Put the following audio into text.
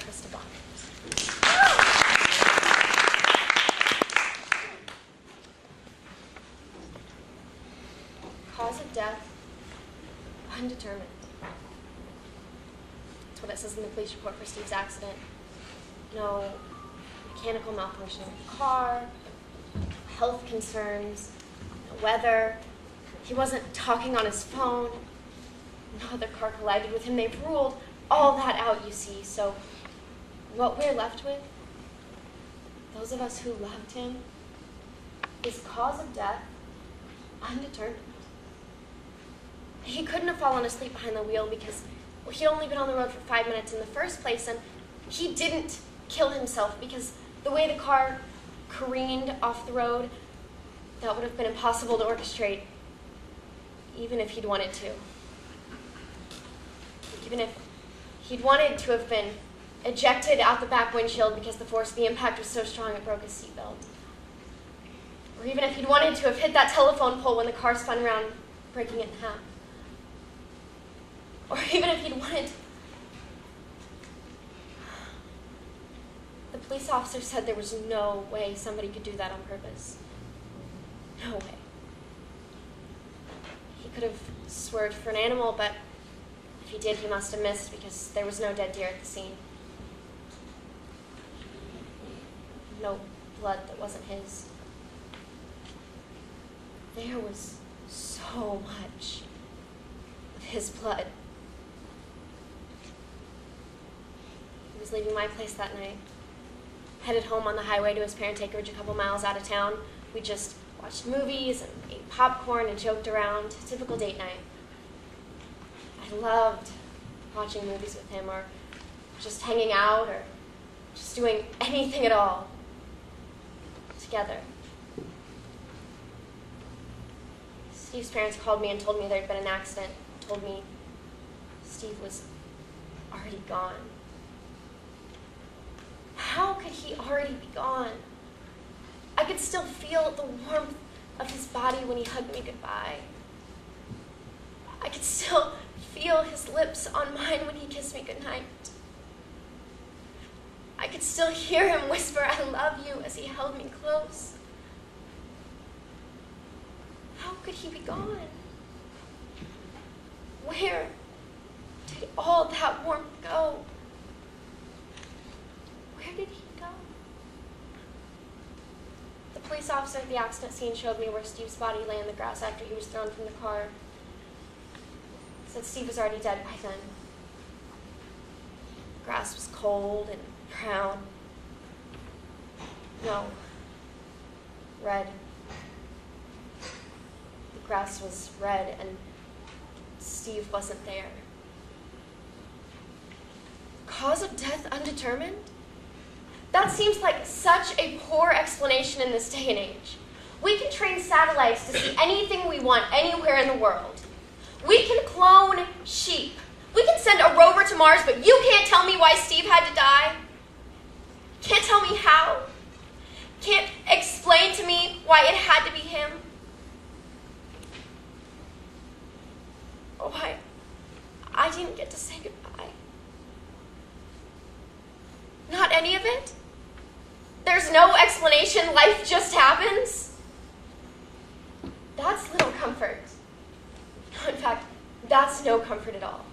Krista Bond. Cause of death, undetermined. That's what it says in the police report for Steve's accident. No mechanical malfunction of the car, health concerns, no weather. He wasn't talking on his phone. No other car collided with him. They've ruled all that out, you see. So what we're left with, those of us who loved him, is cause of death, undetermined. He couldn't have fallen asleep behind the wheel because he'd only been on the road for 5 minutes in the first place, and he didn't kill himself because the way the car careened off the road, that would have been impossible to orchestrate, even if he'd wanted to. Even if he'd wanted to have been ejected out the back windshield because the force of the impact was so strong it broke his seatbelt. Or even if he'd wanted to have hit that telephone pole when the car spun around, breaking it in half. Or even if he'd wanted... The police officer said there was no way somebody could do that on purpose. No way. He could have swerved for an animal, but if he did, he must have missed because there was no dead deer at the scene. No blood that wasn't his. There was so much of his blood. He was leaving my place that night, headed home on the highway to his parents' acreage a couple miles out of town. We just watched movies and ate popcorn and joked around. Typical date night. I loved watching movies with him, or just hanging out, or just doing anything at all together. Steve's parents called me and told me there'd been an accident. Told me Steve was already gone. How could he already be gone? I could still feel the warmth of his body when he hugged me goodbye. I could still feel his lips on mine when he kissed me goodnight. I could still hear him whisper, "I love you," as he held me close. How could he be gone? Where did all that warmth go? Where did he go? The police officer at the accident scene showed me where Steve's body lay in the grass after he was thrown from the car. He said Steve was already dead by then. The grass was cold and brown. No, red. The grass was red and Steve wasn't there. Cause of death undetermined? That seems like such a poor explanation in this day and age. We can train satellites to see anything we want anywhere in the world. We can clone sheep. We can send a rover to Mars, but you can't tell me why Steve had to die. Can't tell me how. Can't explain to me why it had to be him. Or why I didn't get to say goodbye. Not any of it? There's no explanation, life just happens? That's little comfort. In fact, that's no comfort at all.